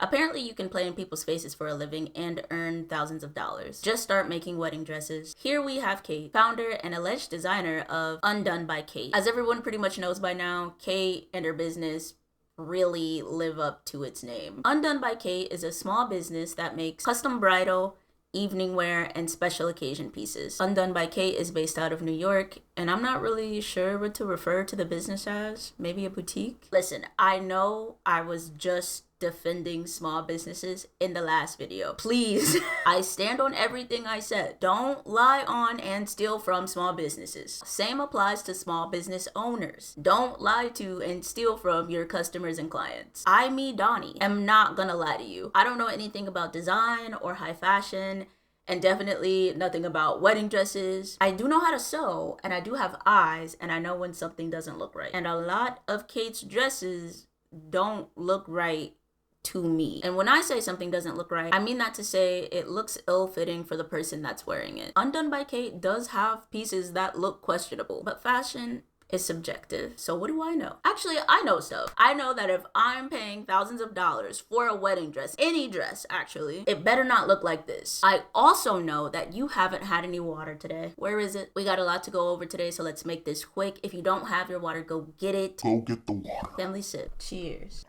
Apparently you can play in people's faces for a living and earn thousands of dollars. Just start making wedding dresses. Here we have Kate, founder and alleged designer of Undone by Kate. As everyone pretty much knows by now, Kate and her business really live up to its name. Undone by Kate is a small business that makes custom bridal, evening wear, and special occasion pieces. Undone by Kate is based out of New York, and I'm not really sure what to refer to the business as. Maybe a boutique? Listen, I know I was just defending small businesses in the last video. Please, I stand on everything I said. Don't lie on and steal from small businesses. Same applies to small business owners. Don't lie to and steal from your customers and clients. Me, Donnie, am not gonna lie to you. I don't know anything about design or high fashion, and definitely nothing about wedding dresses. I do know how to sew, and I do have eyes, and I know when something doesn't look right. And a lot of Kate's dresses don't look right to me. And when I say something doesn't look right, I mean that to say it looks ill-fitting for the person that's wearing it. Undone by Kate does have pieces that look questionable, but fashion is subjective. So what do I know? Actually, I know stuff. I know that if I'm paying thousands of dollars for a wedding dress, any dress actually, it better not look like this. I also know that you haven't had any water today. Where is it? We got a lot to go over today, so let's make this quick. If you don't have your water, go get it. Go get the water. Family sip. Cheers.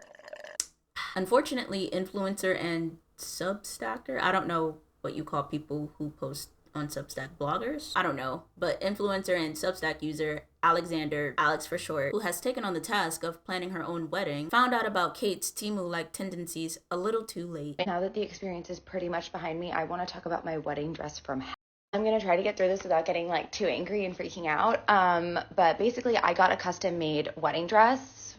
Unfortunately, influencer and Substacker, I don't know what you call people who post on Substack, bloggers? I don't know, but influencer and Substack user Alexander, Alex for short, who has taken on the task of planning her own wedding, found out about Kate's Temu-like tendencies a little too late. Now that the experience is pretty much behind me, I want to talk about my wedding dress from hell. I'm going to try to get through this without getting like too angry and freaking out. But basically I got a custom made wedding dress,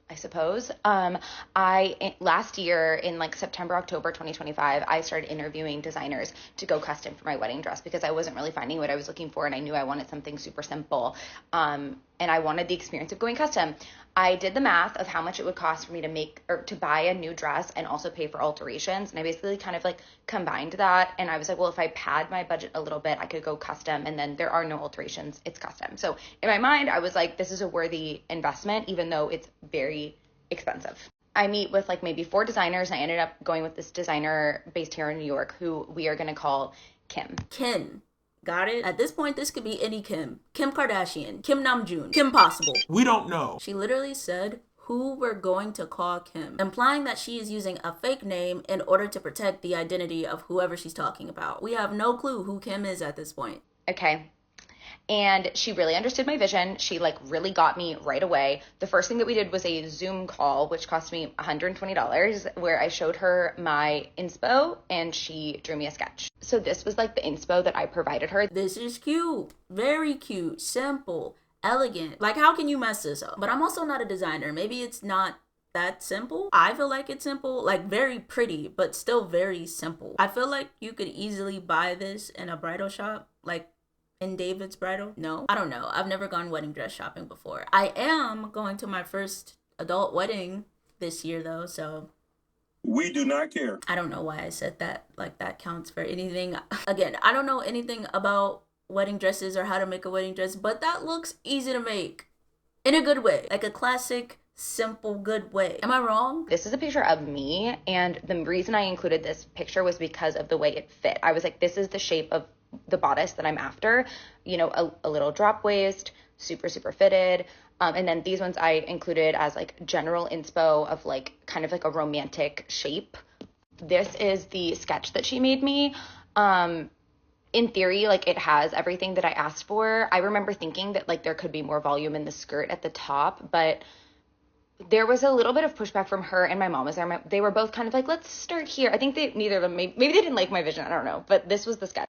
I suppose. Last year in like September, October 2025, I started interviewing designers to go custom for my wedding dress because I wasn't really finding what I was looking for, and I knew I wanted something super simple. And I wanted the experience of going custom. I did the math of how much it would cost for me to make or to buy a new dress and also pay for alterations. And I basically kind of like combined that. And I was like, well, if I pad my budget a little bit, I could go custom, and then there are no alterations. It's custom. So in my mind, I was like, this is a worthy investment, even though it's very expensive. I meet with like maybe 4 designers, and I ended up going with this designer based here in New York who we are going to call Kim. Kim. Got it? At this point, this could be any Kim. Kim Kardashian, Kim Namjoon, Kim Possible. We don't know. She literally said who we're going to call Kim, implying that she is using a fake name in order to protect the identity of whoever she's talking about. We have no clue who Kim is at this point. Okay. And she really understood my vision. She like really got me right away. The first thing that we did was a Zoom call, which cost me $120, where I showed her my inspo and she drew me a sketch. So this was like the inspo that I provided her. This is cute. Very cute. Simple. Elegant. Like, how can you mess this up? But I'm also not a designer. Maybe it's not that simple. I feel like it's simple, like very pretty, but still very simple. I feel like you could easily buy this in a bridal shop, like in David's Bridal? No? I don't know. I've never gone wedding dress shopping before. I am going to my first adult wedding this year though, so We do not care. I don't know why I said that, like that counts for anything. Again, I don't know anything about wedding dresses or how to make a wedding dress, but that looks easy to make in a good way, like a classic, simple, good way. Am I wrong? This is a picture of me, and the reason I included this picture was because of the way it fit. I was like, this is the shape of the bodice that I'm after, you know, a little drop waist, super fitted. And then these ones I included as like general inspo of like kind of like a romantic shape. This is the sketch that she made me. In theory, like it has everything that I asked for. I remember thinking that like there could be more volume in the skirt at the top, but there was a little bit of pushback from her, and my mom was there. They were both kind of like, let's start here. I think neither of them, maybe they didn't like my vision. I don't know, but this was the sketch.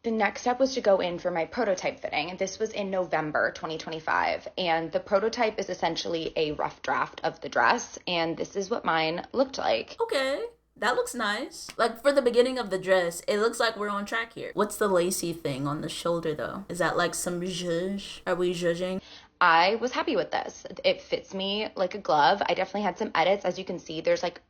The next step was to go in for my prototype fitting, and this was in November 2025. And the prototype is essentially a rough draft of the dress, and this is what mine looked like. Okay, that looks nice. Like for the beginning of the dress, it looks like we're on track here. What's the lacy thing on the shoulder though? Is that like some zhuzh? Are we zhuzhing? I was happy with this. It fits me like a glove. I definitely had some edits. As you can see, there's like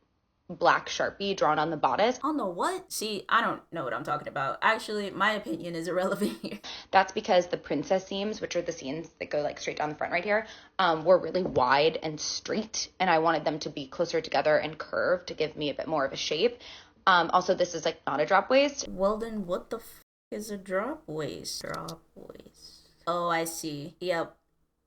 black Sharpie drawn on the bodice. On the what? See, I don't know what I'm talking about. Actually, my opinion is irrelevant here. That's because the princess seams, which are the seams that go like straight down the front right here, were really wide and straight, and I wanted them to be closer together and curved to give me a bit more of a shape. Also, this is like not a drop waist. Well, then what the is a drop waist? Drop waist. Oh, I see. Yep.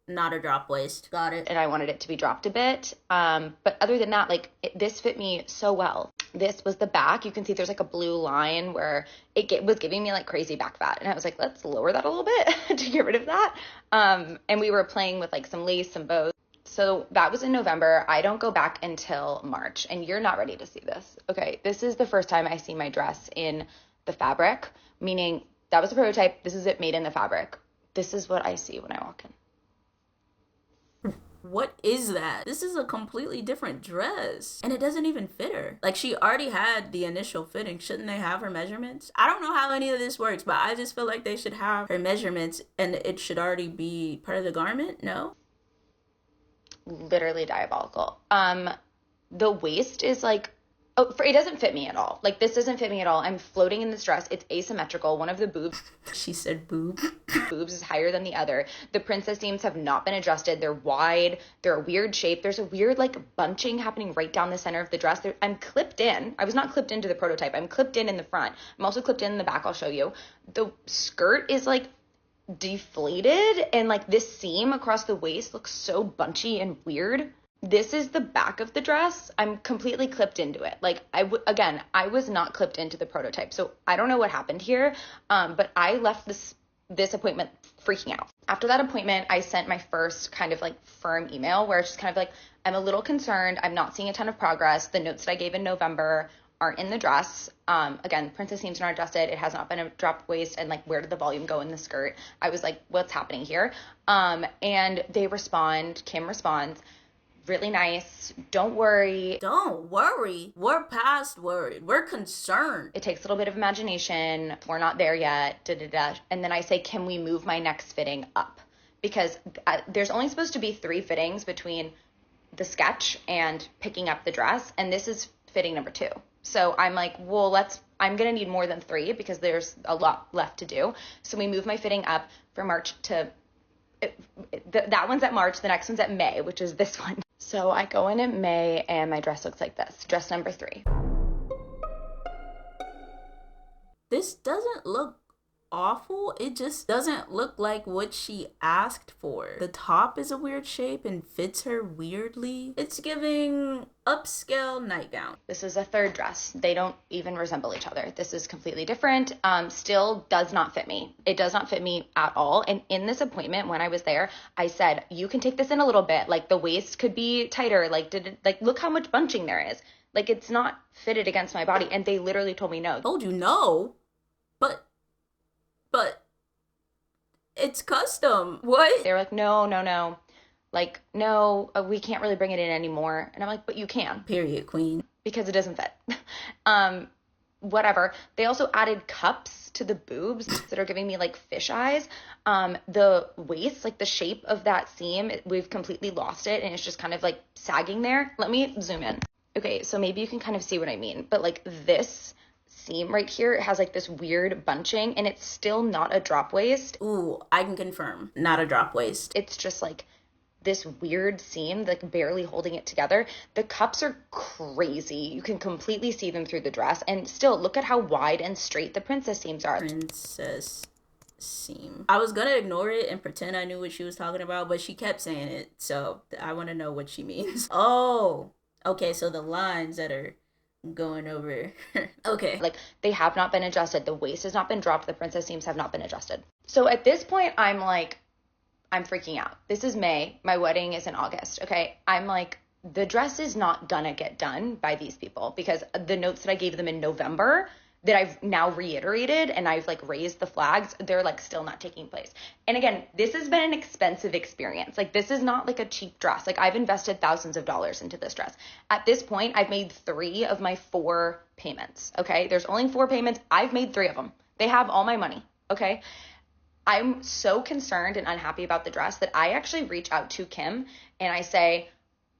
Not a drop waist. Got it. And I wanted it to be dropped a bit. But other than that, like this fit me so well. This was the back. You can see there's like a blue line where it was giving me like crazy back fat. And I was like, let's lower that a little bit to get rid of that. And we were playing with like some lace, some bows. So that was in November. I don't go back until March, and you're not ready to see this. Okay, this is the first time I see my dress in the fabric, meaning that was a prototype. This is it made in the fabric. This is what I see when I walk in. What is that? This is a completely different dress. And it doesn't even fit her. Like, she already had the initial fitting. Shouldn't they have her measurements? I don't know how any of this works, but I just feel like they should have her measurements and it should already be part of the garment. No? Literally diabolical. The waist is like, it doesn't fit me at all. Like, this doesn't fit me at all. I'm floating in this dress. It's asymmetrical. One of the boobs. She said boob. Boobs is higher than the other. The princess seams have not been adjusted. They're wide. They're a weird shape. There's a weird like bunching happening right down the center of the dress. I'm clipped in. I was not clipped into the prototype. I'm clipped in the front. I'm also clipped in the back. I'll show you. The skirt is like deflated, and like this seam across the waist looks so bunchy and weird. This is the back of the dress. I'm completely clipped into it. Like I was not clipped into the prototype. So I don't know what happened here. But I left this appointment freaking out. After that appointment, I sent my first kind of like firm email where it's just kind of like, I'm a little concerned. I'm not seeing a ton of progress. The notes that I gave in November aren't in the dress. Again, princess seams are not adjusted. It has not been a dropped waist. And like, where did the volume go in the skirt? I was like, what's happening here? And they respond, Kim responds, really nice. Don't worry. Don't worry. We're past worried. We're concerned. It takes a little bit of imagination. We're not there yet. Da, da, da. And then I say, can we move my next fitting up? Because there's only supposed to be 3 fittings between the sketch and picking up the dress. And this is fitting number 2. So I'm like, well, I'm going to need more than 3 because there's a lot left to do. So we move my fitting up from March to, that one's at March. The next one's at May, which is this one. So I go in May and my dress looks like this. Dress number 3. This doesn't look awful. It just doesn't look like what she asked for. The top is a weird shape and fits her weirdly. It's giving upscale nightgown. This is a third dress. They don't even resemble each other. This is completely different. Still does not fit me. It does not fit me at all. And in this appointment, when I was there, I said, you can take this in a little bit. Like the waist could be tighter. Look how much bunching there is. Like it's not fitted against my body. And they literally told me no. Told you no? But it's custom. What? They were like, no. Like, no, we can't really bring it in anymore. And I'm like, but you can. Period, queen. Because it doesn't fit. Whatever. They also added cups to the boobs that are giving me like fish eyes. The waist, like the shape of that seam, we've completely lost it. And it's just kind of like sagging there. Let me zoom in. Okay, so maybe you can kind of see what I mean. But like this seam right here, it has like this weird bunching and it's still not a drop waist. Ooh, I can confirm. Not a drop waist. It's just like this weird seam, like barely holding it together. The cups are crazy. You can completely see them through the dress. And still, look at how wide and straight the princess seams are. Princess seam. I was gonna ignore it and pretend I knew what she was talking about, but she kept saying it. So I want to know what she means. Oh, okay. So the lines that are going over. Okay. Like they have not been adjusted. The waist has not been dropped. The princess seams have not been adjusted. So at this point, I'm freaking out. This is May. My wedding is in August. Okay. I'm like, the dress is not gonna get done by these people because the notes that I gave them in November that I've now reiterated and I've like raised the flags, they're like still not taking place. And again, this has been an expensive experience. Like this is not like a cheap dress. Like I've invested thousands of dollars into this dress. At this point, I've made 3 of my 4 payments. Okay. There's only 4 payments. I've made 3 of them. They have all my money. Okay. I'm so concerned and unhappy about the dress that I actually reach out to Kim and I say,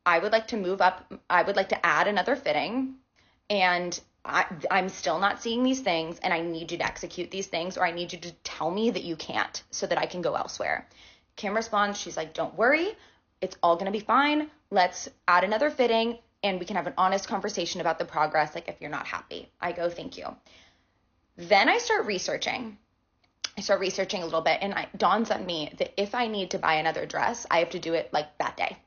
I would like to move up. I would like to add another fitting and I'm still not seeing these things, and I need you to execute these things, or I need you to tell me that you can't so that I can go elsewhere. Kim responds, she's like, don't worry, it's all going to be fine. Let's add another fitting and we can have an honest conversation about the progress, like if you're not happy. I go, thank you. Then I start researching a little bit, and it dawns on me that if I need to buy another dress, I have to do it like that day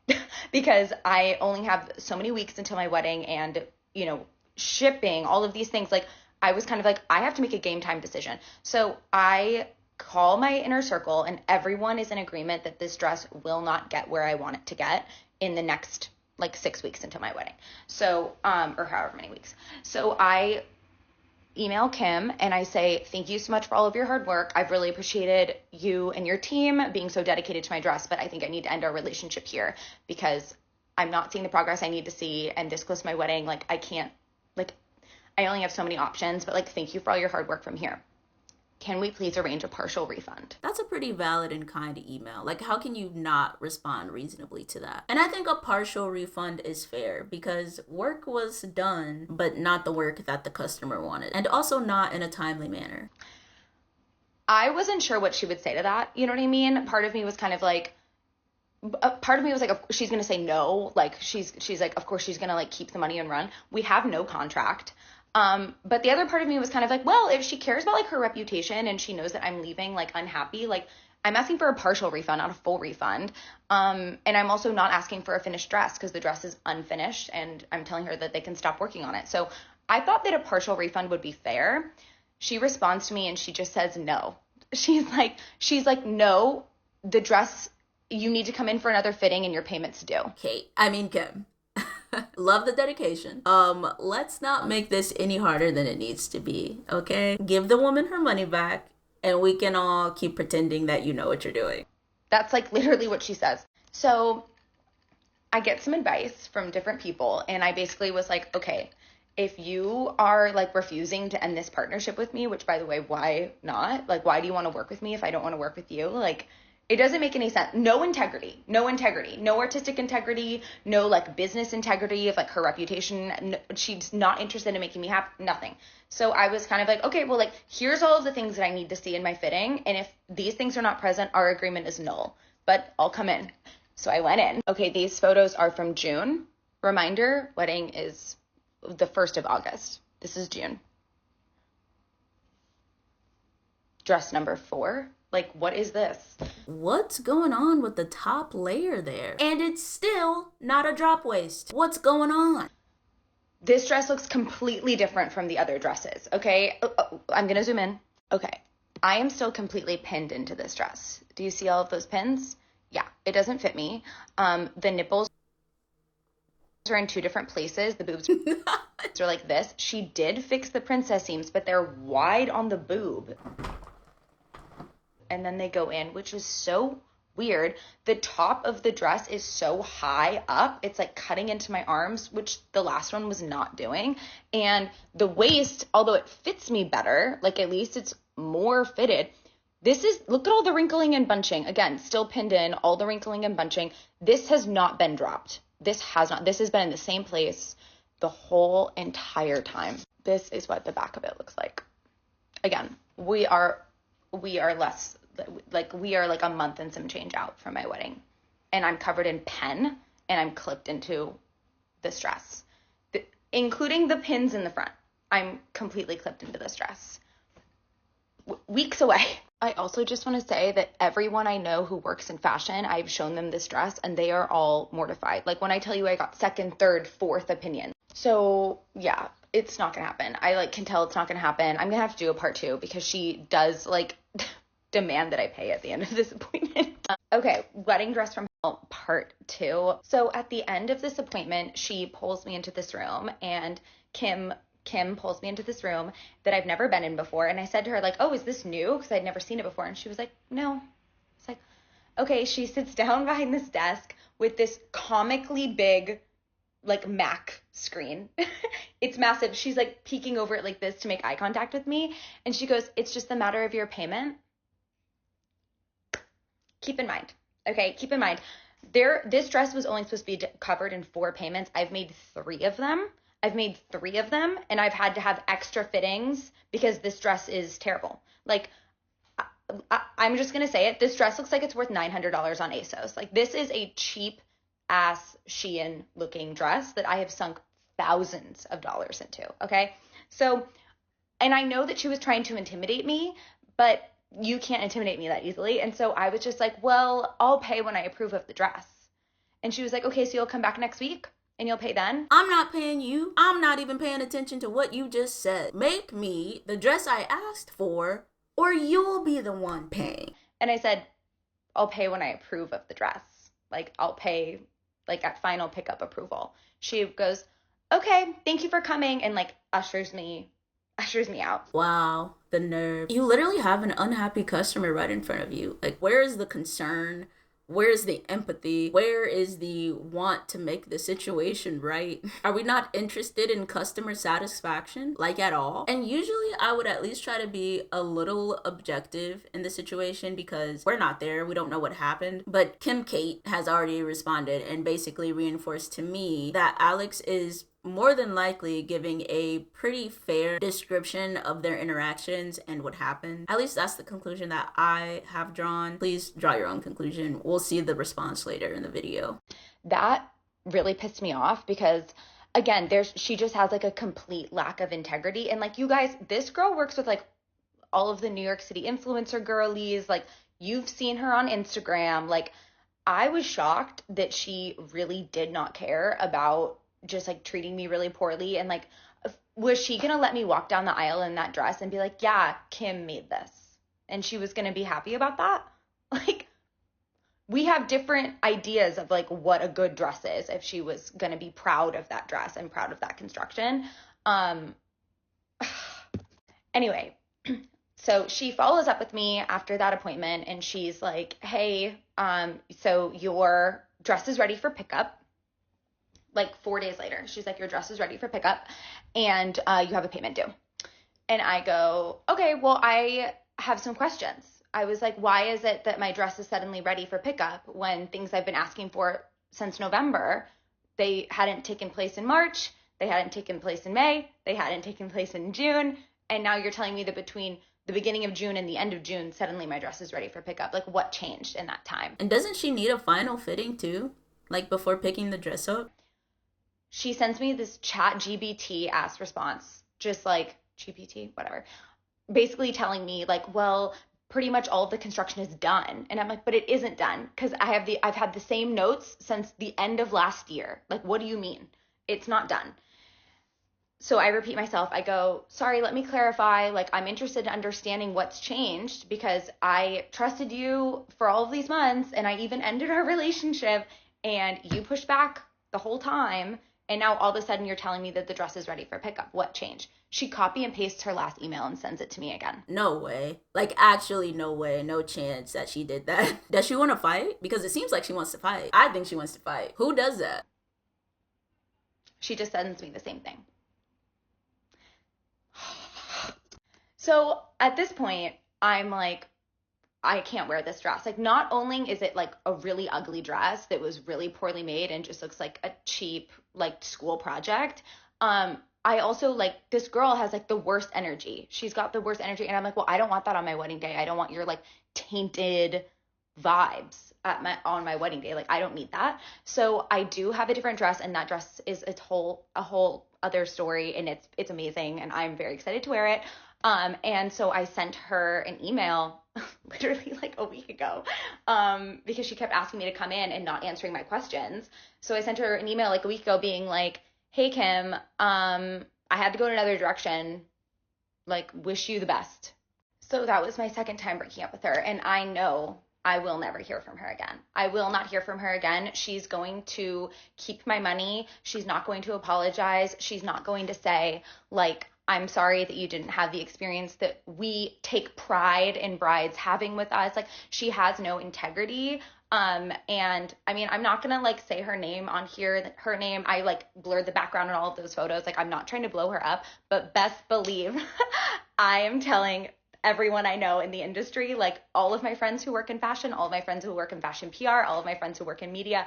because I only have so many weeks until my wedding, and, you know, shipping, all of these things. Like, I was kind of like, I have to make a game time decision. So I call my inner circle, and everyone is in agreement that this dress will not get where I want it to get in the next like 6 weeks until my wedding. So, or however many weeks. So I email Kim and I say, thank you so much for all of your hard work. I've really appreciated you and your team being so dedicated to my dress, but I think I need to end our relationship here because I'm not seeing the progress I need to see, and this close to my wedding, like I can't, like I only have so many options, but like thank you for all your hard work from here. Can we please arrange a partial refund? That's a pretty valid and kind email. Like, how can you not respond reasonably to that? And I think a partial refund is fair because work was done, but not the work that the customer wanted, and also not in a timely manner. I wasn't sure what she would say to that. You know what I mean? Part of me was like, she's going to say no. Like, she's like, of course she's going to like keep the money and run. We have no contract. But the other part of me was kind of like, well, if she cares about like her reputation and she knows that I'm leaving like unhappy, like I'm asking for a partial refund, not a full refund. And I'm also not asking for a finished dress because the dress is unfinished and I'm telling her that they can stop working on it. So I thought that a partial refund would be fair. She responds to me and she just says no. She's like, no, the dress, you need to come in for another fitting and your payment's due. Kim. Love the dedication. Let's not make this any harder than it needs to be, okay? Give the woman her money back, and we can all keep pretending that you know what you're doing. That's like literally what she says. So I get some advice from different people, and I basically was like, okay, if you are like refusing to end this partnership with me, which by the way, why not? Like, why do you want to work with me if I don't want to work with you? Like, it doesn't make any sense. No integrity, no artistic integrity, no like business integrity of like her reputation. No, she's not interested in making me happy, nothing. So I was kind of like, okay, well, like here's all of the things that I need to see in my fitting. And if these things are not present, our agreement is null, but I'll come in. So I went in. Okay, these photos are from June. Reminder, wedding is the 1st of August. This is June. Dress number 4. Like, what is this? What's going on with the top layer there? And it's still not a drop waist. What's going on? This dress looks completely different from the other dresses, okay? I'm gonna zoom in. Okay, I am still completely pinned into this dress. Do you see all of those pins? Yeah, it doesn't fit me. The nipples are in 2 different places. The boobs are like this. She did fix the princess seams, but they're wide on the boob. And then they go in, which is so weird. The top of the dress is so high up. It's like cutting into my arms, which the last one was not doing. And the waist, although it fits me better, like at least it's more fitted. Look at all the wrinkling and bunching. Again, still pinned in, all the wrinkling and bunching. This has not been dropped. This has been in the same place the whole entire time. This is what the back of it looks like. Again, we are like a month and some change out from my wedding, and I'm covered in pen and I'm clipped into this dress, including the pins in the front. I'm completely clipped into this dress. Weeks away. I also just want to say that everyone I know who works in fashion, I've shown them this dress and they are all mortified. Like when I tell you I got 2nd, 3rd, 4th opinion. So yeah, it's not gonna happen. I like can tell it's not gonna happen. I'm gonna have to do a part 2 because she does like demand that I pay at the end of this appointment. Okay, wedding dress from hell, part 2. So at the end of this appointment, she pulls me into this room, and Kim pulls me into this room that I've never been in before. And I said to her, like, oh, is this new? Because I'd never seen it before. And she was like, no. It's like, okay. She sits down behind this desk with this comically big, like, Mac screen. It's massive. She's like peeking over it like this to make eye contact with me. And she goes, it's just a matter of your payment. Keep in mind, this dress was only supposed to be covered in 4 payments. I've made 3 of them. I've made 3 of them, and I've had to have extra fittings because this dress is terrible. Like, I'm just going to say it. This dress looks like it's worth $900 on ASOS. Like, this is a cheap ass Shein looking dress that I have sunk thousands of dollars into. Okay. So, and I know that she was trying to intimidate me, but you can't intimidate me that easily. And so I was just like, well, I'll pay when I approve of the dress. And she was like, okay, so you'll come back next week and you'll pay then? I'm not paying you. I'm not even paying attention to what you just said. Make me the dress I asked for, or you'll be the one paying. And I said, I'll pay when I approve of the dress. Like, I'll pay like at final pickup approval. She goes, okay, thank you for coming, and like ushers me out. Wow, the nerve. You literally have an unhappy customer right in front of you. Like, where is the concern? Where is the empathy? Where is the want to make the situation right? Are we not interested in customer satisfaction, like, at all? And usually I would at least try to be a little objective in the situation because we're not there. We don't know what happened. But Kim Kate has already responded and basically reinforced to me that Alex is more than likely giving a pretty fair description of their interactions and what happened. At least that's the conclusion that I have drawn. Please draw your own conclusion. We'll see the response later in the video. That really pissed me off because, again, she just has like a complete lack of integrity. And like, you guys, this girl works with like all of the New York City influencer girlies. Like, you've seen her on Instagram. Like, I was shocked that she really did not care about just like treating me really poorly. And like, was she gonna let me walk down the aisle in that dress and be like, yeah, Kim made this, and she was gonna be happy about that? Like, we have different ideas of like what a good dress is if she was gonna be proud of that dress and proud of that construction. Anyway, so she follows up with me after that appointment and she's like, hey, so your dress is ready for pickup. Like 4 days later, she's like, your dress is ready for pickup and you have a payment due. And I go, okay, well, I have some questions. I was like, why is it that my dress is suddenly ready for pickup when things I've been asking for since November, they hadn't taken place in March, they hadn't taken place in May, they hadn't taken place in June, and now you're telling me that between the beginning of June and the end of June, suddenly my dress is ready for pickup. Like, what changed in that time? And doesn't she need a final fitting too? Like, before picking the dress up? She sends me this chat GBT ass response, just like GPT, whatever, basically telling me like, well, pretty much all of the construction is done. And I'm like, but it isn't done because I've had the same notes since the end of last year. Like, what do you mean? It's not done. So I repeat myself. I go, sorry, let me clarify. Like, I'm interested in understanding what's changed because I trusted you for all of these months and I even ended our relationship and you pushed back the whole time. And now all of a sudden you're telling me that the dress is ready for pickup. What changed? She copy and pastes her last email and sends it to me again. No way. Like, actually no way. No chance that she did that. Does she want to fight? Because it seems like she wants to fight. I think she wants to fight. Who does that? She just sends me the same thing. So at this point, I'm like, I can't wear this dress. Like, not only is it like a really ugly dress that was really poorly made and just looks like a cheap like school project, I also, like, this girl has like the worst energy. She's got the worst energy, and I'm like, well, I don't want that on my wedding day. I don't want your like tainted vibes on my wedding day. Like, I don't need that. So I do have a different dress, and that dress is a whole other story, and it's amazing, and I'm very excited to wear it. And so I sent her an email literally like a week ago, because she kept asking me to come in and not answering my questions. So I sent her an email like a week ago being like, hey, Kim, I had to go in another direction, like, wish you the best. So that was my second time breaking up with her. And I know I will never hear from her again. I will not hear from her again. She's going to keep my money. She's not going to apologize. She's not going to say, like, I'm sorry that you didn't have the experience that we take pride in brides having with us. Like, she has no integrity. And I mean, I'm not going to like say her name on here, her name. I like blurred the background in all of those photos. Like, I'm not trying to blow her up, but best believe I am telling everyone I know in the industry, like all of my friends who work in fashion, all of my friends who work in fashion PR, all of my friends who work in media,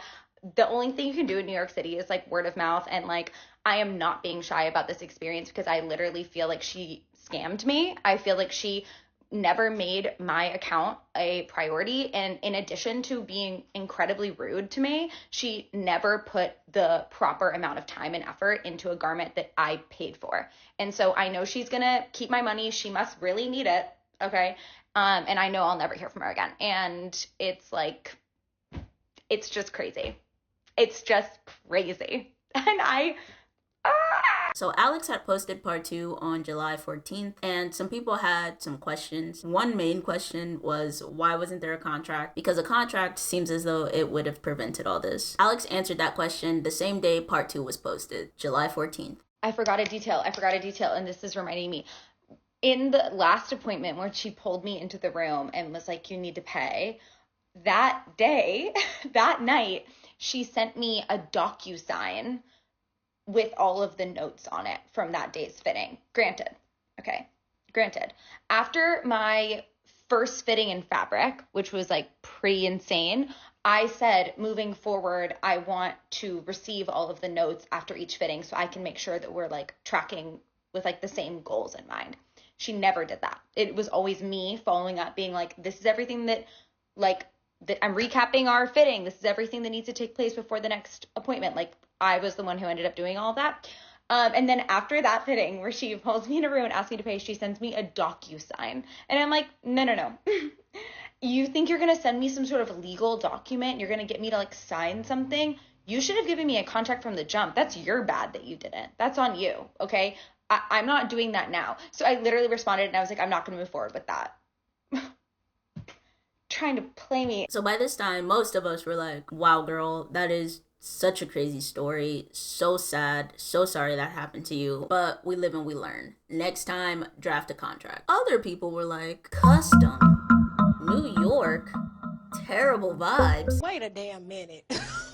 the only thing you can do in New York City is like word of mouth. And like, I am not being shy about this experience because I literally feel like she scammed me. I feel like she never made my account a priority. And in addition to being incredibly rude to me, she never put the proper amount of time and effort into a garment that I paid for. And so I know she's going to keep my money. She must really need it. Okay. And I know I'll never hear from her again. And it's like, it's just crazy. It's just crazy. And So Alex had posted part 2 on July 14th, and some people had some questions. One main question was, why wasn't there a contract? Because a contract seems as though it would have prevented all this. Alex answered that question the same day part 2 was posted, July 14th. I forgot a detail, and this is reminding me. In the last appointment where she pulled me into the room and was like, you need to pay, that day, that night, she sent me a DocuSign with all of the notes on it from that day's fitting. Granted. After my first fitting in fabric, which was like pretty insane, I said, moving forward, I want to receive all of the notes after each fitting so I can make sure that we're like tracking with like the same goals in mind. She never did that. It was always me following up, being like, this is everything that I'm recapping our fitting. This is everything that needs to take place before the next appointment. Like, I was the one who ended up doing all of that. And then after that fitting where she pulls me in a room and asks me to pay, she sends me a DocuSign. And I'm like, no. You think you're going to send me some sort of legal document? You're going to get me to like sign something? You should have given me a contract from the jump. That's your bad that you didn't. That's on you. Okay. I'm not doing that now. So I literally responded and I was like, I'm not going to move forward with that. Trying to play me. So by this time, most of us were like, wow, girl, that is such a crazy story. So sad. So sorry that happened to you. But we live and we learn. Next time, draft a contract. Other people were like, custom, New York, terrible vibes. Wait a damn minute.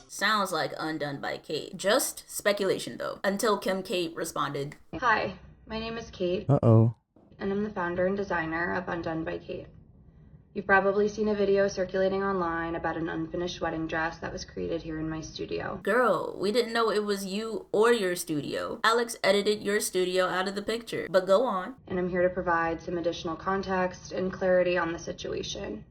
Sounds like Undone by Kate. Just speculation though, until Kim Kate responded. Hi, my name is Kate. Uh-oh. And I'm the founder and designer of Undone by Kate. You've probably seen a video circulating online about an unfinished wedding dress that was created here in my studio. Girl, we didn't know it was you or your studio. Alex edited your studio out of the picture, but go on. And I'm here to provide some additional context and clarity on the situation.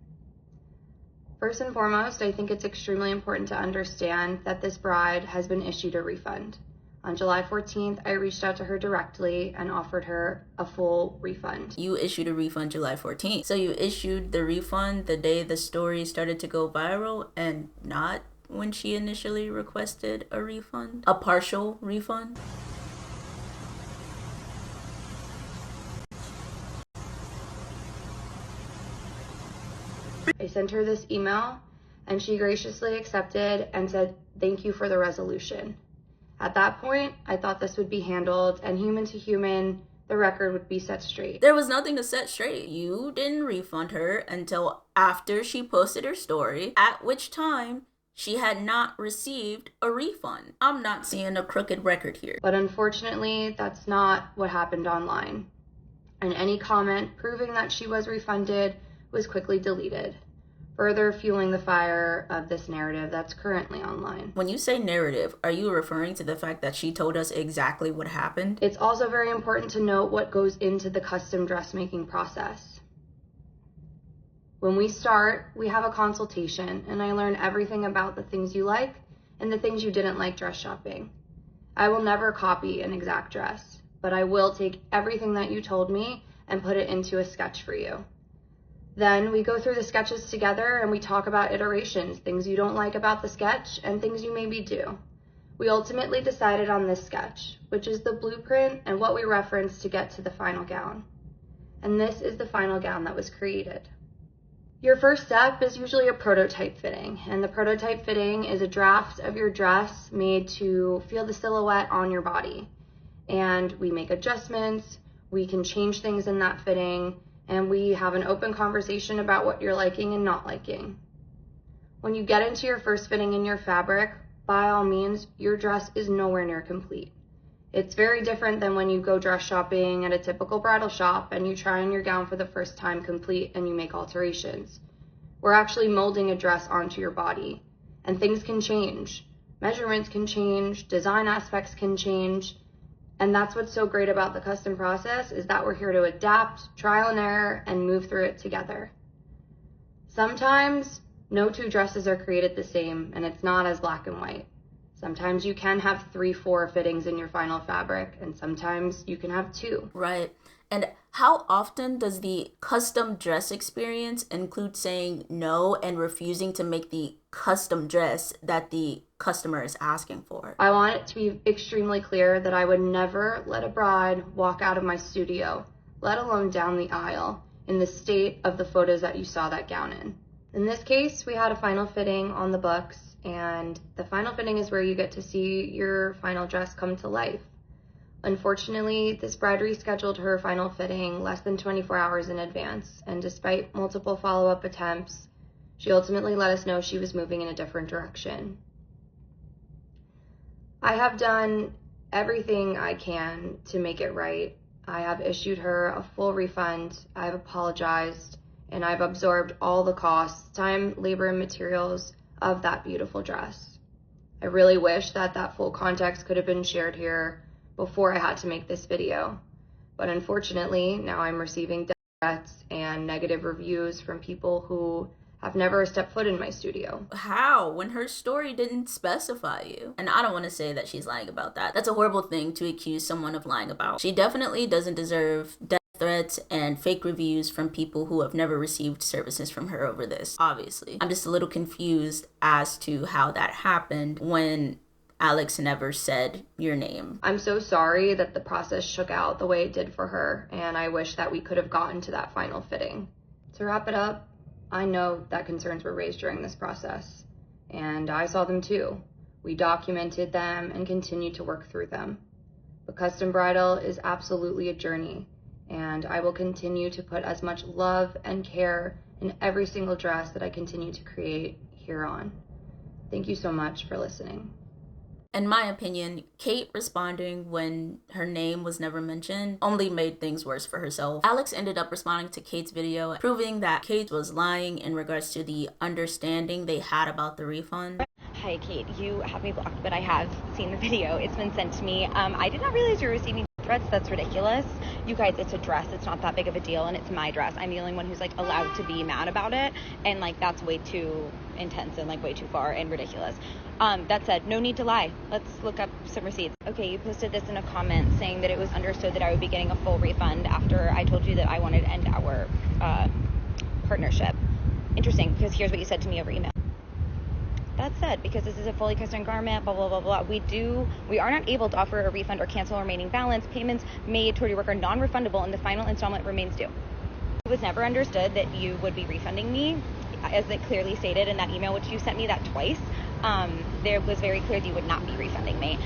First and foremost, I think it's extremely important to understand that this bride has been issued a refund. On July 14th, I reached out to her directly and offered her a full refund. You issued a refund July 14th. So you issued the refund the day the story started to go viral and not when she initially requested a refund? A partial refund? I sent her this email and she graciously accepted and said, thank you for the resolution. At that point, I thought this would be handled and human to human, the record would be set straight. There was nothing to set straight. You didn't refund her until after she posted her story, at which time she had not received a refund. I'm not seeing a crooked record here. But unfortunately, that's not what happened online. And any comment proving that she was refunded was quickly deleted, further fueling the fire of this narrative that's currently online. When you say narrative, are you referring to the fact that she told us exactly what happened? It's also very important to note what goes into the custom dressmaking process. When we start, we have a consultation and I learn everything about the things you like and the things you didn't like dress shopping. I will never copy an exact dress, but I will take everything that you told me and put it into a sketch for you. Then we go through the sketches together and we talk about iterations, things you don't like about the sketch and things you maybe do. We ultimately decided on this sketch, which is the blueprint and what we reference to get to the final gown. And this is the final gown that was created. Your first step is usually a prototype fitting, and the prototype fitting is a draft of your dress made to feel the silhouette on your body. And we make adjustments, we can change things in that fitting, and we have an open conversation about what you're liking and not liking. When you get into your first fitting in your fabric, by all means, your dress is nowhere near complete. It's very different than when you go dress shopping at a typical bridal shop and you try on your gown for the first time complete and you make alterations. We're actually molding a dress onto your body. And things can change. Measurements can change, design aspects can change. And that's what's so great about the custom process, is that we're here to adapt, trial and error, and move through it together. Sometimes no two dresses are created the same, and it's not as black and white. Sometimes you can have 3-4 fittings in your final fabric, and sometimes you can have 2. Right. And how often does the custom dress experience include saying no and refusing to make the custom dress that the customer is asking for? I want it to be extremely clear that I would never let a bride walk out of my studio, let alone down the aisle, in the state of the photos that you saw that gown in. In this case, we had a final fitting on the books, and the final fitting is where you get to see your final dress come to life. Unfortunately, this bride rescheduled her final fitting less than 24 hours in advance, and despite multiple follow-up attempts, she ultimately let us know she was moving in a different direction. I have done everything I can to make it right. I have issued her a full refund, I've apologized, and I've absorbed all the costs, time, labor, and materials of that beautiful dress. I really wish that that full context could have been shared here before I had to make this video. But unfortunately, now I'm receiving death threats and negative reviews from people who have never stepped foot in my studio. How? When her story didn't specify you. And I don't want to say that she's lying about that. That's a horrible thing to accuse someone of lying about. She definitely doesn't deserve death threats and fake reviews from people who have never received services from her over this, obviously. I'm just a little confused as to how that happened when Alex never said your name. I'm so sorry that the process shook out the way it did for her, and I wish that we could have gotten to that final fitting. To wrap it up, I know that concerns were raised during this process, and I saw them too. We documented them and continue to work through them. But custom bridal is absolutely a journey, and I will continue to put as much love and care in every single dress that I continue to create here on. Thank you so much for listening. In my opinion, Kate responding when her name was never mentioned only made things worse for herself. Alex ended up responding to Kate's video, proving that Kate was lying in regards to the understanding they had about the refund. Hi, Kate. You have me blocked, but I have seen the video. It's been sent to me. I did not realize you were receiving threats. That's ridiculous. You guys, it's a dress. It's not that big of a deal, and it's my dress. I'm the only one who's, like, allowed to be mad about it, and, like, that's way too intense and, like, way too far and ridiculous. That said, no need to lie. Let's look up some receipts. Okay, you posted this in a comment saying that it was understood that I would be getting a full refund after I told you that I wanted to end our partnership. Interesting, because here's what you said to me over email. That said, because this is a fully custom garment, blah, blah, blah, blah, we are not able to offer a refund or cancel remaining balance. Payments made toward your work are non-refundable, and the final installment remains due. It was never understood that you would be refunding me, as it clearly stated in that email, which you sent me that twice. There was very clear that you would not be refunding me.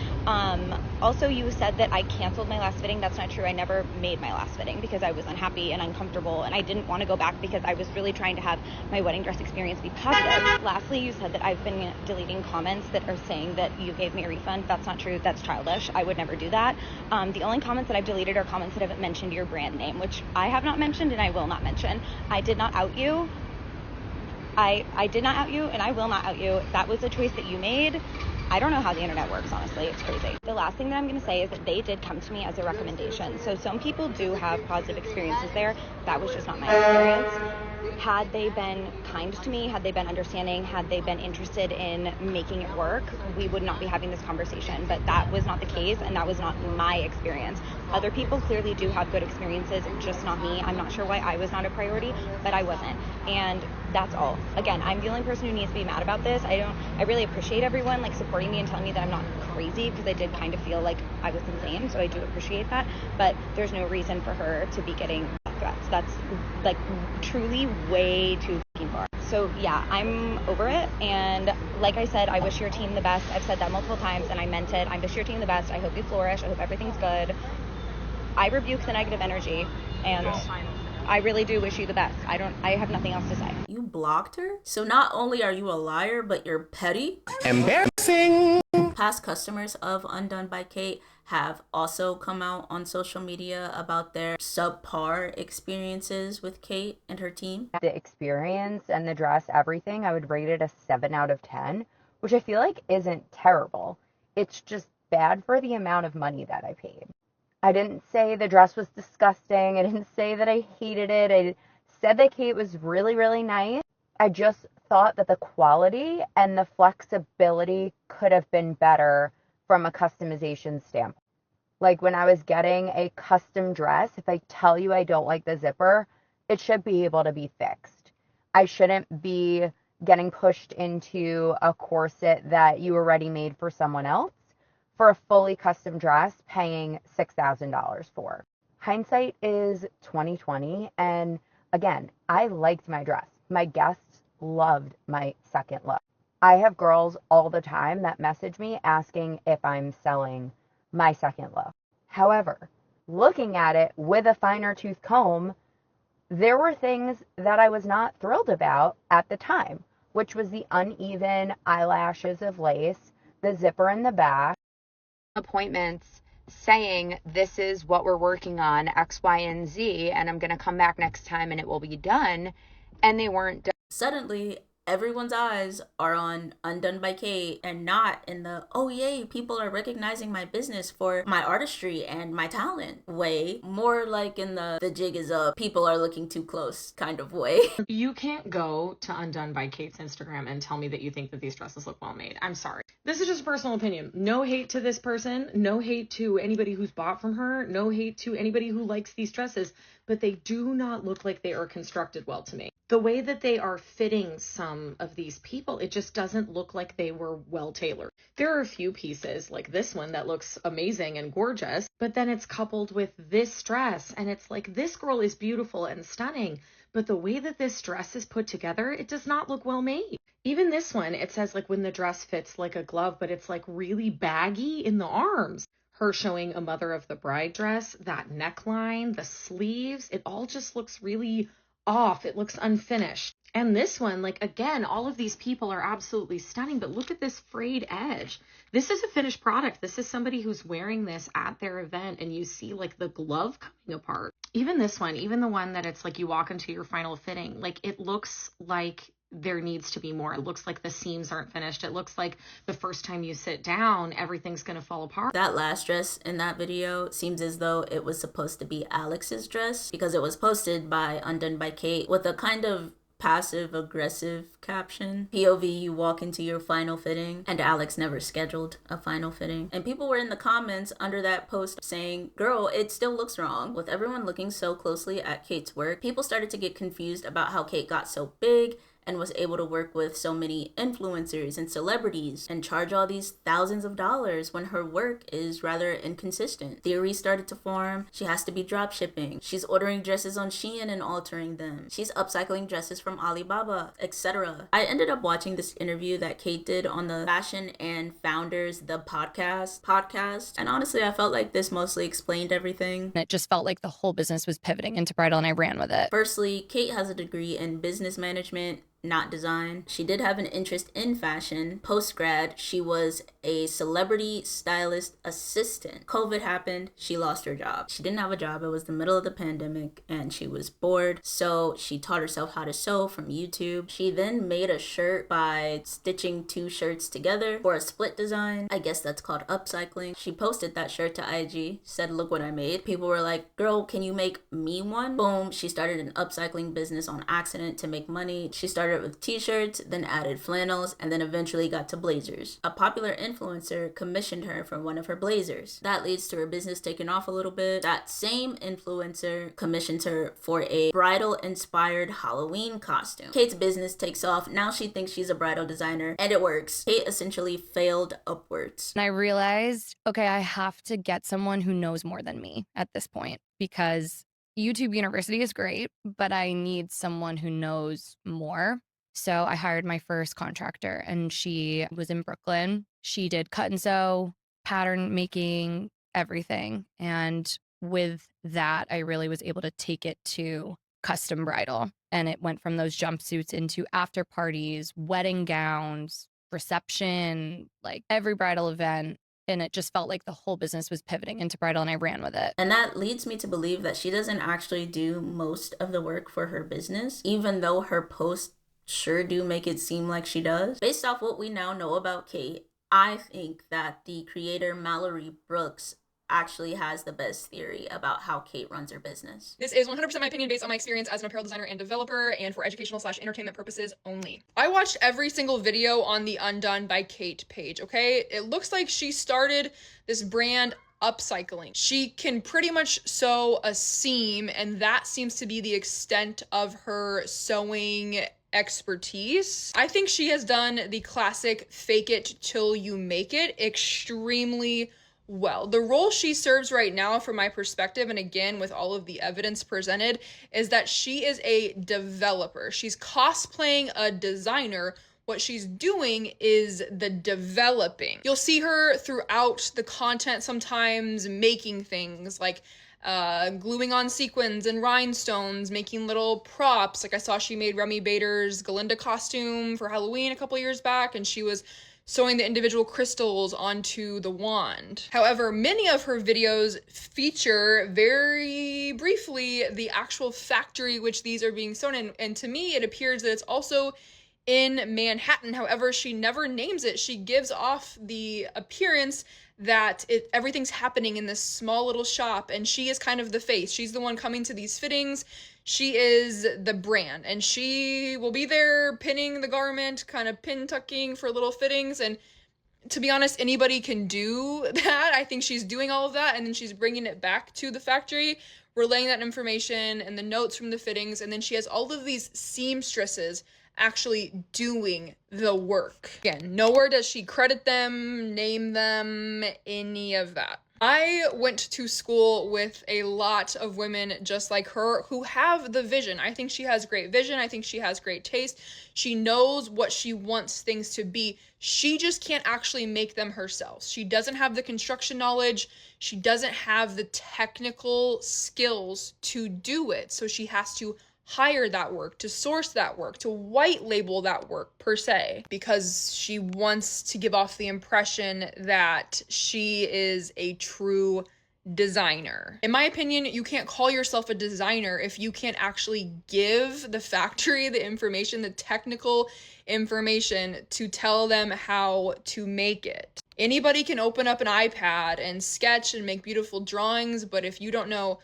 Also, you said that I canceled my last fitting. That's not true. I never made my last fitting because I was unhappy and uncomfortable, and I didn't want to go back because I was really trying to have my wedding dress experience be positive. Lastly, you said that I've been deleting comments that are saying that you gave me a refund. That's not true. That's childish. I would never do that. The only comments that I've deleted are comments that haven't mentioned your brand name, which I have not mentioned and I will not mention. I did not out you. I did not out you, and I will not out you. That was a choice that you made. I don't know how the internet works, honestly. It's crazy. The last thing that I'm going to say is that they did come to me as a recommendation. So some people do have positive experiences there. That was just not my experience. Had they been kind to me, had they been understanding, had they been interested in making it work, we would not be having this conversation. But that was not the case, and that was not my experience. Other people clearly do have good experiences, just not me. I'm not sure why I was not a priority, but I wasn't. And that's all. Again, I'm the only person who needs to be mad about this. I really appreciate everyone like supporting me and telling me that I'm not crazy, because I did kind of feel like I was insane, so I do appreciate that. But there's no reason for her to be getting threats. That's like truly way too fucking far. So yeah, I'm over it, and like I said, I wish your team the best. I've said that multiple times and I meant it. I wish your team the best. I hope you flourish. I hope everything's good. I rebuke the negative energy, and I really do wish you the best. I have nothing else to say. You blocked her? So not only are you a liar, but you're petty? Embarrassing. Past customers of Undone by Kate have also come out on social media about their subpar experiences with Kate and her team. The experience and the dress, everything, I would rate it a 7 out of 10. which I feel like isn't terrible. It's just bad for the amount of money that I paid. I didn't say the dress was disgusting. I didn't say that I hated it. I said that Kate was really, really nice. I just thought that the quality and the flexibility could have been better from a customization standpoint. Like when I was getting a custom dress, if I tell you I don't like the zipper, it should be able to be fixed. I shouldn't be getting pushed into a corset that you already made for someone else for a fully custom dress paying $6,000 for. Hindsight is 2020, and again, I liked my dress. My guests loved my second look. I have girls all the time that message me asking if I'm selling my second look. However, looking at it with a finer tooth comb, there were things that I was not thrilled about at the time, which was the uneven eyelashes of lace, the zipper in the back, appointments saying this is what we're working on, X, Y, and Z, and I'm going to come back next time and it will be done, and they weren't done. Suddenly, everyone's eyes are on Undone by Kate and not in the, oh yay, people are recognizing my business for my artistry and my talent way. More like in the jig is up, people are looking too close kind of way. You can't go to Undone by Kate's Instagram and tell me that you think that these dresses look well made. I'm sorry. This is just a personal opinion. No hate to this person. No hate to anybody who's bought from her. No hate to anybody who likes these dresses. But they do not look like they are constructed well to me. The way that they are fitting some of these people, it just doesn't look like they were well tailored. There are a few pieces like this one that looks amazing and gorgeous, but then it's coupled with this dress and it's like, this girl is beautiful and stunning, but the way that this dress is put together, it does not look well made. Even this one, it says like when the dress fits like a glove, but it's like really baggy in the arms. Her showing a mother of the bride dress, that neckline, the sleeves, it all just looks really off. It looks unfinished. And this one, like, again, all of these people are absolutely stunning, but look at this frayed edge. This is a finished product. This is somebody who's wearing this at their event, and you see like the glove coming apart. Even this one, even the one that it's like you walk into your final fitting, like it looks like there needs to be more. It looks like the seams aren't finished. It looks like the first time you sit down, everything's going to fall apart. That last dress in that video seems as though it was supposed to be Alex's dress because it was posted by Undone by Kate with a kind of passive aggressive caption. POV, you walk into your final fitting, and Alex never scheduled a final fitting. And people were in the comments under that post saying, girl, it still looks wrong. With everyone looking so closely at Kate's work, people started to get confused about how Kate got so big and was able to work with so many influencers and celebrities and charge all these thousands of dollars when her work is rather inconsistent. Theories started to form. She has to be drop shipping. She's ordering dresses on Shein and altering them. She's upcycling dresses from Alibaba, etc. I ended up watching this interview that Kate did on the Fashion and Founders, the podcast. And honestly, I felt like this mostly explained everything. It just felt like the whole business was pivoting into bridal and I ran with it. Firstly, Kate has a degree in business management, not design. She did have an interest in fashion. Post-grad, she was a celebrity stylist assistant. COVID happened, she lost her job. She didn't have a job, it was the middle of the pandemic, and she was bored, so she taught herself how to sew from YouTube. She then made a shirt by stitching two shirts together for a split design. I guess that's called upcycling. She posted that shirt to IG, said, look what I made. People were like, girl, can you make me one? Boom, she started an upcycling business on accident to make money. She started with t-shirts, then added flannels, and then eventually got to blazers. A popular influencer commissioned her for one of her blazers. That leads to her business taking off a little bit. That same influencer commissions her for a bridal-inspired Halloween costume. Kate's business takes off. Now she thinks she's a bridal designer, and it works. Kate essentially failed upwards. And I realized, okay, I have to get someone who knows more than me at this point because YouTube University is great, but I need someone who knows more. So I hired my first contractor and she was in Brooklyn. She did cut and sew, pattern making, everything. And with that, I really was able to take it to custom bridal. And it went from those jumpsuits into after parties, wedding gowns, reception, like every bridal event. And it just felt like the whole business was pivoting into bridal and I ran with it. And that leads me to believe that she doesn't actually do most of the work for her business, even though her posts sure do make it seem like she does. Based off what we now know about Kate, I think that the creator Mallory Brooks actually has the best theory about how Kate runs her business. This is 100% my opinion based on my experience as an apparel designer and developer, and for educational/entertainment purposes only. I watched every single video on the Undone by Kate page, okay? It looks like she started this brand upcycling. She can pretty much sew a seam, and that seems to be the extent of her sewing expertise. I think she has done the classic fake it till you make it extremely well. The role she serves right now, from my perspective, and again with all of the evidence presented, is that she is a developer. She's cosplaying a designer. What she's doing is the developing. You'll see her throughout the content sometimes making things like gluing on sequins and rhinestones, making little props. Like I saw she made Remy Bader's Glinda costume for Halloween a couple years back, and she was sewing the individual crystals onto the wand. However, many of her videos feature very briefly the actual factory which these are being sewn in, and to me it appears that it's also in Manhattan. However, she never names it. She gives off the appearance that everything's happening in this small little shop, and she is kind of the face. She's the one coming to these fittings. She is the brand, and she will be there pinning the garment, kind of pin tucking for little fittings. And to be honest, anybody can do that. I think she's doing all of that, and then she's bringing it back to the factory, relaying that information and the notes from the fittings, and then she has all of these seamstresses actually doing the work. Again, nowhere does she credit them, name them, any of that. I went to school with a lot of women just like her who have the vision. I think she has great vision. I think she has great taste. She knows what she wants things to be. She just can't actually make them herself. She doesn't have the construction knowledge. She doesn't have the technical skills to do it. So she has to hire that work, to source that work, to white label that work per se, because she wants to give off the impression that she is a true designer. In my opinion, you can't call yourself a designer if you can't actually give the factory the information, the technical information to tell them how to make it. Anybody can open up an iPad and sketch and make beautiful drawings, but if you don't know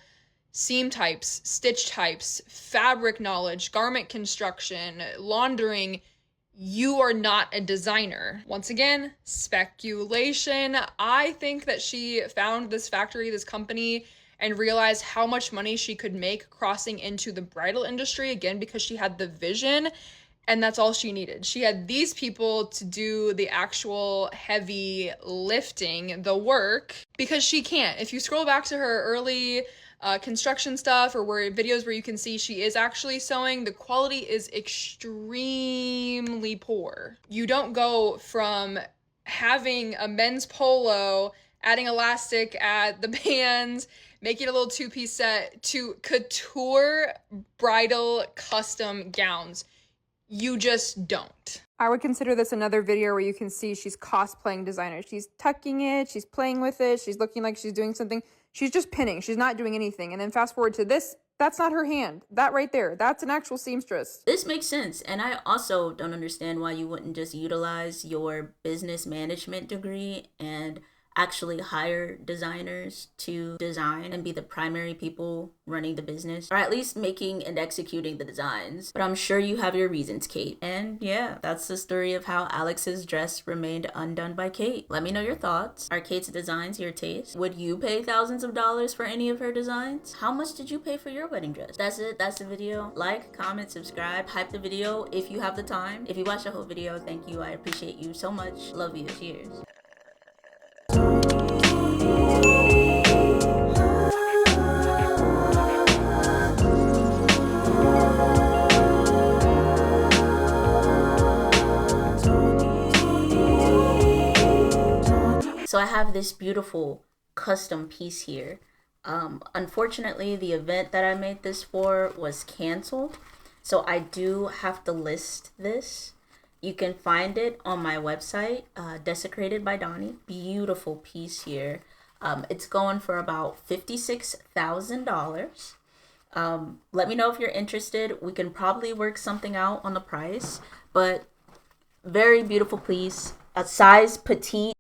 seam types, stitch types, fabric knowledge, garment construction, laundering, you are not a designer. Once again, speculation. I think that she found this factory, this company, and realized how much money she could make crossing into the bridal industry, again, because she had the vision, and that's all she needed. She had these people to do the actual heavy lifting, the work, because she can't. If you scroll back to her early construction stuff or videos where you can see she is actually sewing, the quality is extremely poor. You don't go from having a men's polo, adding elastic at the bands, making a little two-piece set, to couture bridal custom gowns. You just don't. I would consider this another video where you can see she's cosplaying designer. She's tucking it, she's playing with it, she's looking like she's doing something. She's just pinning. She's not doing anything. And then fast forward to this. That's not her hand. That right there. That's an actual seamstress. This makes sense. And I also don't understand why you wouldn't just utilize your business management degree and actually hire designers to design and be the primary people running the business, or at least making and executing the designs. But I'm sure you have your reasons, Kate. And yeah, that's the story of how Alex's dress remained undone by Kate. Let me know your thoughts. Are Kate's designs your taste? Would you pay thousands of dollars for any of her designs? How much did you pay for your wedding dress? That's it. That's the video. Like, comment, subscribe, hype the video if you have the time. If you watched the whole video, thank you. I appreciate you so much. Love you. Cheers. So I have this beautiful custom piece here. Unfortunately, the event that I made this for was canceled, so I do have to list this. You can find it on my website, Desecrated by Donnie. Beautiful piece here. It's going for about $56,000. Let me know if you're interested. We can probably work something out on the price, but very beautiful piece, a size petite.